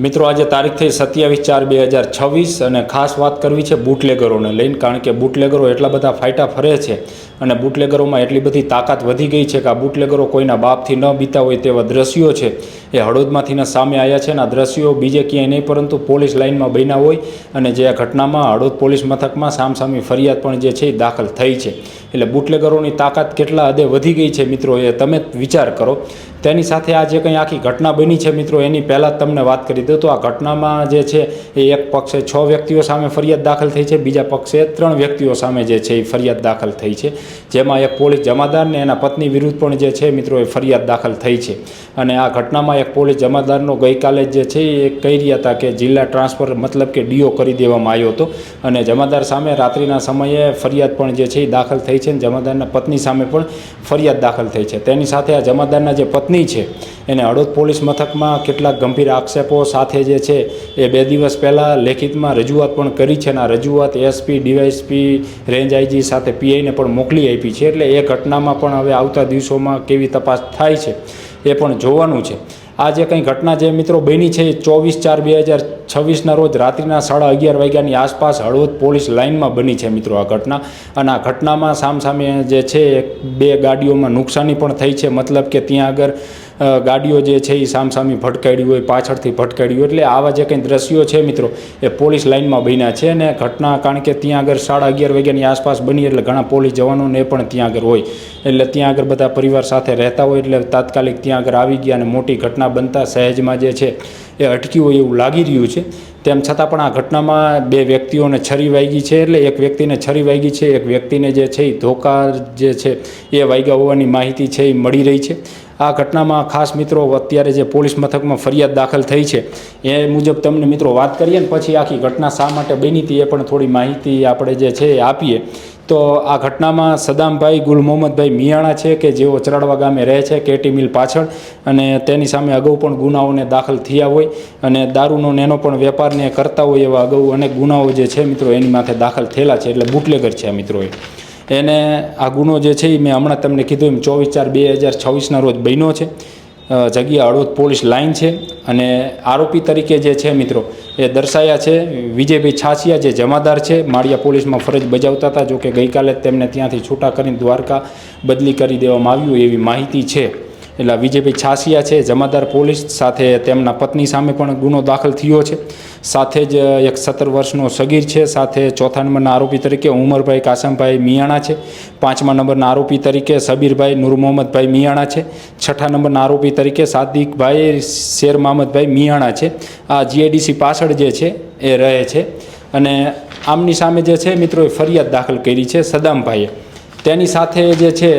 મિત્રો આજે તારીખ થઈ 27/4/2026 અને ખાસ વાત કરવી છે બુટલેગરોને લઈને, કારણ કે બુટલેગરો એટલા બધા ફાયટા ફરે છે અને બુટલેગરોમાં એટલી બધી તાકાત વધી ગઈ છે કે આ બુટલેગરો કોઈના બાપથી ન બીતા હોય તેવા દ્રશ્યો છે એ હળવદમાંથીના સામે આવ્યા છે અને આ દ્રશ્યો બીજે ક્યાંય નહીં પરંતુ પોલીસ લાઇનમાં બન્યા હોય અને જે આ ઘટનામાં હળવદ પોલીસ મથકમાં સામસામી ફરિયાદ પણ જે છે એ દાખલ થઈ છે. એટલે બુટલેગરોની તાકાત કેટલા હદે વધી ગઈ છે મિત્રો એ તમે વિચાર કરો. તેની સાથે આ જે કંઈ આખી ઘટના બની છે મિત્રો એની પહેલાં જ તમને વાત કરી દઉં તો આ ઘટનામાં જે છે એ એક પક્ષે 6 વ્યક્તિઓ સામે ફરિયાદ દાખલ થઈ છે, બીજા પક્ષે 3 વ્યક્તિઓ સામે જે છે એ ફરિયાદ દાખલ થઈ છે, જેમાં એક પોલીસ જમાદાર ને એના પત્ની વિરુદ્ધ પણ જે છે મિત્રો એ ફરિયાદ દાખલ થઈ છે. અને આ ઘટનામાં એક પોલીસ જમાદારનો ગઈકાલે જે છે એ કહી રહ્યા હતા કે જિલ્લા ટ્રાન્સફર મતલબ કે ડીઓ કરી દેવામાં આવ્યો હતો અને જમાદાર સામે રાત્રિના સમયે ફરિયાદ પણ જે છે એ દાખલ થઈ છે અને જમાદારના પત્ની સામે પણ ફરિયાદ દાખલ થઈ છે. તેની સાથે આ જમાદારના જે પત્ની છે એને હળવદ પોલીસ મથકમાં કેટલાક ગંભીર આક્ષેપો સાથે જે છે એ 2 દિવસ પહેલાં લેખિતમાં રજૂઆત પણ કરી છે અને આ રજૂઆત એસપી ડીવાયએસપી રેન્જ આઈજી સાથે પીઆઈને પણ મોકલી આપી છે. એટલે એ ઘટનામાં પણ હવે આવતા દિવસોમાં કેવી તપાસ થાય છે એ પણ જોવાનું છે. આ જે કંઈ ઘટના જે મિત્રો બની છે એ 24/4/2026ના રોજ રાત્રિના 11:30 વાગ્યાની આસપાસ હળવદ પોલીસ લાઇનમાં બની છે મિત્રો આ ઘટના. અને આ ઘટનામાં સામસામે જે છે 2 ગાડીઓમાં નુકસાની પણ થઈ છે, મતલબ કે ત્યાં આગળ ગાડીઓ જે છે એ સામસામી ભટકાડી હોય, પાછળથી ભટકાડી હોય. એટલે આવા જે કંઈ દ્રશ્યો છે મિત્રો એ પોલીસ લાઇનમાં બન્યા છે અને ઘટના કારણ કે ત્યાં આગળ 11:30 વાગ્યાની આસપાસ બની એટલે ઘણા પોલીસ જવાનોને પણ ત્યાં આગળ હોય એટલે ત્યાં આગળ બધા પરિવાર સાથે રહેતા હોય એટલે તાત્કાલિક ત્યાં આગળ આવી ગયા અને મોટી ઘટના બનતા સહેજમાં જે છે એ અટકી હોય એવું લાગી રહ્યું છે. તેમ છતાં પણ આ ઘટનામાં 2 વ્યક્તિઓને છરી વાગી છે, એટલે એક વ્યક્તિને છરી વાગી છે, એક વ્યક્તિને જે છે એ ધોકા જે છે એ વાગ્યા હોવાની માહિતી છે એ મળી રહી છે. આ ઘટનામાં ખાસ મિત્રો અત્યારે જે પોલીસ મથકમાં ફરિયાદ દાખલ થઈ છે એ મુજબ તમને મિત્રો વાત કરીએ ને પછી આખી ઘટના શા માટે બની હતી એ પણ થોડી માહિતી આપણે જે છે એ આપીએ. તો આ ઘટનામાં સદામભાઈ ગુલ મોહમ્મદભાઈ મિયાણા છે કે જેઓ ચરાડવા ગામે રહે છે કેટી મિલ પાછળ અને તેની સામે અગાઉ પણ ગુનાઓને દાખલ થયા હોય અને દારૂનો નેનો પણ વેપારને કરતા હોય એવા અગાઉ અનેક ગુનાઓ જે છે મિત્રો એની માથે દાખલ થયેલા છે, એટલે બુટલેગર છે આ મિત્રો એને આ ગુનો જે છે એ મેં હમણાં તમને કીધું એમ 24/4/2026ના રોજ બન્યો છે. જગ્યા હળવદ પોલીસ લાઇન છે અને આરોપી તરીકે જે છે મિત્રો એ દર્શાયા છે વિજયભાઈ છાસિયા જે જમાદાર છે, માળિયા પોલીસમાં ફરજ બજાવતા હતા, જોકે ગઈકાલે જ તેમને ત્યાંથી છૂટા કરીને દ્વારકા બદલી કરી દેવામાં આવ્યું એવી માહિતી છે. એટલે વિજયભાઈ છાસિયા છે જમાદાર પોલીસ સાથે તેમના પત્ની સામે પણ ગુનો દાખલ થયો છે. સાથે જ એક 17 વર્ષનો સગીર છે, સાથે 4થા નંબરના આરોપી તરીકે ઉમરભાઈ કાસમભાઈ મિયાણા છે, 5મા નંબરના આરોપી તરીકે સબીરભાઈ નૂર મોહમ્મદભાઈ મિયાણા છે, 6ઠા નંબરના આરોપી તરીકે સાદિકભાઈ શેર મહમદભાઈ મિયાણા છે. આ જીઆઈડીસી પાછળ જે છે એ રહે છે અને આમની સામે જે છે મિત્રો એ ફરિયાદ દાખલ કરી છે સદામભાઈએ. તેની સાથે જે છે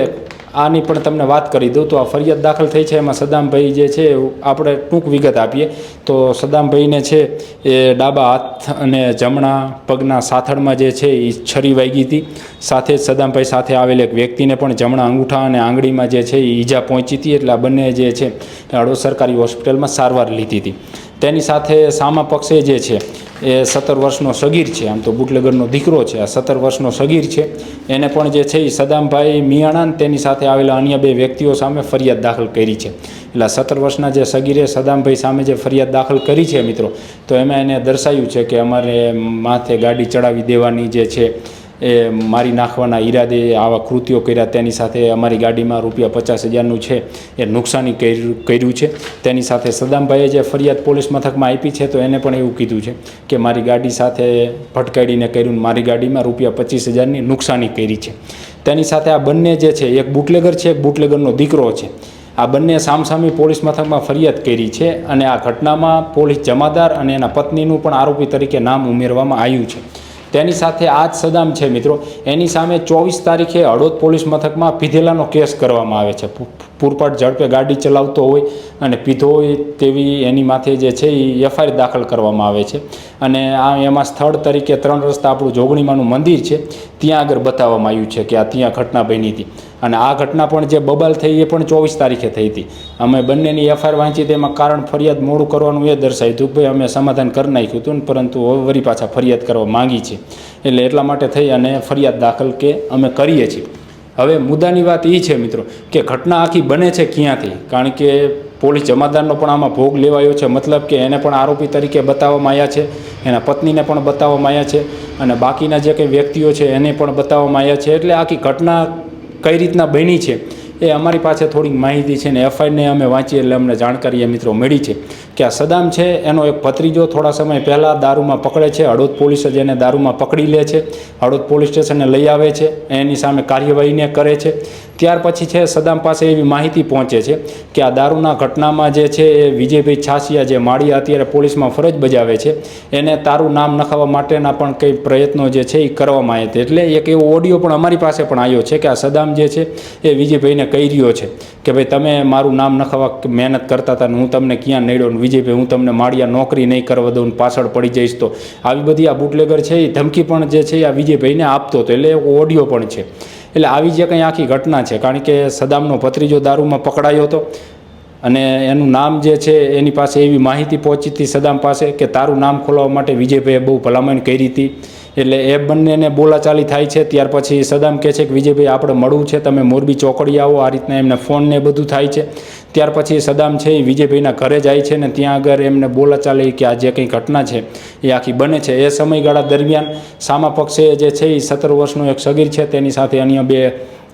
આની પણ તમને વાત કરી દઉં તો આ ફરિયાદ દાખલ થઈ છે એમાં સદામભાઈ જે છે આપણે ટૂંક વિગત આપીએ તો સદામભાઈને છે એ ડાબા હાથ અને જમણા પગના સાથળમાં જે છે એ છરી વાગી હતી. સાથે જ સદામભાઈ સાથે આવેલ એક વ્યક્તિને પણ જમણા અંગૂઠા અને આંગળીમાં જે છે એ ઈજા પહોંચી હતી, એટલે આ બંને જે છે હળવદ સરકારી હોસ્પિટલમાં સારવાર લીધી હતી. તેની સાથે સામા પક્ષે જે છે એ 17 વર્ષનો સગીર છે, આમ તો બુટલેગરનો દીકરો છે, આ 17 વર્ષનો સગીર છે, એને પણ જે છે એ સદામભાઈ મિયાણા અને તેની સાથે આવેલા અન્ય 2 વ્યક્તિઓ સામે ફરિયાદ દાખલ કરી છે. એટલે 17 વર્ષના જે સગીરે સદામભાઈ સામે જે ફરિયાદ દાખલ કરી છે મિત્રો તો એમાં એને દર્શાવ્યું છે કે અમારે માથે ગાડી ચડાવી દેવાની જે છે એ મારી નાખવાના ઈરાદે આવા કૃત્યો કર્યા, તેની સાથે અમારી ગાડીમાં ₹50,000નું છે એ નુકસાની કર્યું છે. તેની સાથે સદામભાઈએ જે ફરિયાદ પોલીસ મથકમાં આપી છે તો એને પણ એવું કીધું છે કે મારી ગાડી સાથે ભટકાડીને કર્યું, મારી ગાડીમાં ₹25,000ની નુકસાની કરી છે. તેની સાથે આ બંને જે છે એક બુટલેગર છે, એક બુટલેગરનો દીકરો છે, આ બંને સામસામી પોલીસ મથકમાં ફરિયાદ કરી છે અને આ ઘટનામાં પોલીસ જમાદાર અને એના પત્નીનું પણ આરોપી તરીકે નામ ઉમેરવામાં આવ્યું છે. તેની સાથે આ જ સદામ છે મિત્રો એની સામે 24 તારીખે હળવદ પોલીસ મથકમાં પીધેલાનો કેસ કરવામાં આવે છે. પૂરપાટ ઝડપે ગાડી ચલાવતો હોય અને પીધો હોય તેવી એની માથે જે છે એ એફઆઈઆર દાખલ કરવામાં આવે છે અને આ એમાં સ્થળ તરીકે 3 રસ્તા આપણું જોગણીમાનું મંદિર છે ત્યાં આગળ બતાવવામાં આવ્યું છે કે આ ત્યાં ઘટના બની હતી. અને આ ઘટના પણ જે બબાલ થઈ એ પણ 24 તારીખે થઈ હતી. અમે બંનેની એફઆઈઆર વાંચી તેમાં કારણ ફરિયાદ મોડું કરવાનું એ દર્શાવ્યું હતું ભાઈ અમે સમાધાન કરી નાખ્યું હતું પરંતુ વળી પાછા ફરિયાદ કરવા માંગી છે, એટલે એટલા માટે થઈ અને ફરિયાદ દાખલ કે અમે કરીએ છીએ. હવે મુદ્દાની વાત એ છે મિત્રો કે ઘટના આખી બને છે ક્યાંથી, કારણ કે પોલીસ જમાદારનો પણ આમાં ભોગ લેવાયો છે, મતલબ કે એને પણ આરોપી તરીકે બતાવવામાં આવ્યા છે, એના પત્નીને પણ બતાવવામાં આવ્યા છે અને બાકીના જે કંઈ વ્યક્તિઓ છે એને પણ બતાવવામાં આવ્યા છે. એટલે આખી ઘટના કઈ રીતના બની છે એ અમારી પાસે થોડીક માહિતી છે ને એફઆઈઆરને અમે વાંચી એટલે અમને જાણકારી મિત્રો મળી છે કે આ સદામ છે એનો એક ભત્રીજો થોડા સમય પહેલાં દારૂમાં પકડે છે. હળવદ પોલીસ જ એને દારૂમાં પકડી લે છે, હળવદ પોલીસ સ્ટેશને લઈ આવે છે, એની સામે કાર્યવાહીને કરે છે. ત્યાર પછી છે સદામ પાસે એવી માહિતી પહોંચે છે કે આ દારૂના ઘટનામાં જે છે એ વિજયભાઈ છાસિયા જે માળિયા અત્યારે પોલીસમાં ફરજ બજાવે છે એને તારું નામ નખાવવા માટેના પણ કંઈ પ્રયત્નો જે છે એ કરવામાં આવ્યા હતા. એટલે એક એવો ઓડિયો પણ અમારી પાસે પણ આવ્યો છે કે આ સદામ જે છે એ વિજયભાઈને કહી રહ્યો છે કે ભાઈ તમે મારું નામ નખાવવા મહેનત કરતા હતા ને હું તમને ક્યાં નડ્યો ને વિજયભાઈ હું તમને માળિયા નોકરી નહીં કરવા દઉં ને પાછળ પડી જઈશ. તો આવી બધી આ બુટલેગર છે એ ધમકી પણ જે છે આ વિજયભાઈને આપતો હતો. એટલે એક ઓડિયો પણ છે. એટલે આવી જે કંઈ આખી ઘટના છે, કારણ કે સદામનો ભત્રીજો દારૂમાં પકડાયો હતો અને એનું નામ જે છે એની પાસે એવી માહિતી પહોંચી હતી સદામ પાસે કે તારું નામ ખોલાવવા માટે વિજયભાઈએ બહુ ભલામણ કરી હતી. એટલે એ બંનેને બોલાચાલી થાય છે. ત્યાર પછી સદામ કહે છે કે વિજયભાઈ આપણે મળવું છે, તમે મોરબી ચોકડી આવો. આ રીતના એમને ફોન ને બધું થાય છે. ત્યાર પછી સદામ છે એ વિજયભાઈના ઘરે જાય છે ને ત્યાં આગળ એમને બોલાચાલી કે આ જે કંઈ ઘટના છે એ આખી બને છે. એ સમયગાળા દરમિયાન સામા પક્ષે જે છે એ 17 વર્ષનો એક સગીર છે તેની સાથે અન્ય 2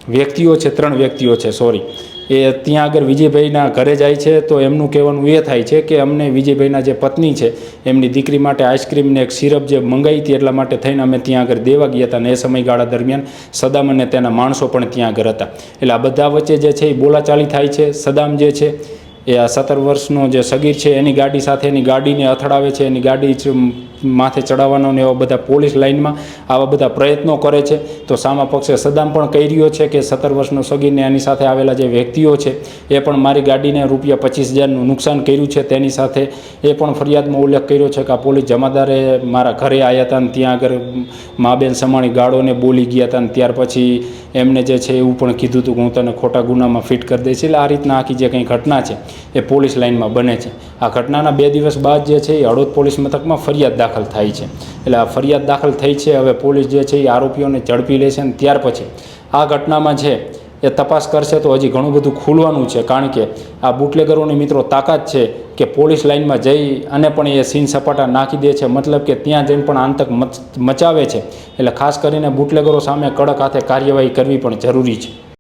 વ્યક્તિઓ છે, 3 વ્યક્તિઓ છે સોરી, એ ત્યાં આગળ વિજયભાઈના ઘરે જાય છે. તો એમનું કહેવાનું એ થાય છે કે અમને વિજયભાઈના જે પત્ની છે એમની દીકરી માટે આઈસ્ક્રીમને એક સિરપ જે મંગાવી હતી એટલા માટે થઈને અમે ત્યાં આગળ દેવા ગયા હતા અને એ સમયગાળા દરમિયાન સદામ અને તેના માણસો પણ ત્યાં આગળ હતા. એટલે આ બધા વચ્ચે જે છે એ બોલાચાલી થાય છે. સદામ જે છે એ આ 17 વર્ષનો જે સગીર છે એની ગાડી સાથે એની ગાડીને અથડાવે છે, એની ગાડી માથે ચડાવવાનો ને એવા બધા પોલીસ લાઇનમાં આવા બધા પ્રયત્નો કરે છે. તો સામા પક્ષે સદામ પણ કહી રહ્યો છે કે 17 વર્ષનો સગીરને એની સાથે આવેલા જે વ્યક્તિઓ છે એ પણ મારી ગાડીને ₹25,000નું નુકસાન કર્યું છે. તેની સાથે એ પણ ફરિયાદમાં ઉલ્લેખ કર્યો છે કે આ પોલીસ જમાદારે મારા ઘરે આવ્યા હતા અને ત્યાં આગળ મા બેન સમાણી ગાળોને બોલી ગયા હતા અને ત્યાર પછી એમને જે છે એવું પણ કીધું હતું કે હું તને ખોટા ગુનામાં ફિટ કરી દઈશ. એટલે આ રીતના આખી જે કંઈ ઘટના છે એ પોલીસ લાઇનમાં બને છે. આ ઘટનાના 2 દિવસ બાદ જે છે એ હળવદ પોલીસ મથકમાં ફરિયાદ દાખલ થાય છે. એટલે આ ફરિયાદ દાખલ થઈ છે. હવે પોલીસ જે છે એ આરોપીઓને ઝડપી લે છે અને ત્યાર પછી આ ઘટનામાં છે એ તપાસ કરશે તો હજી ઘણું બધું ખુલવાનું છે. કારણ કે આ બુટલેગરોની મિત્રો તાકાત છે કે પોલીસ લાઇનમાં જઈ અને પણ એ સીન સપાટા નાખી દે છે, મતલબ કે ત્યાં જઈને પણ આતંક મચાવે છે. એટલે ખાસ કરીને બુટલેગરો સામે કડક હાથે કાર્યવાહી કરવી પણ જરૂરી છે.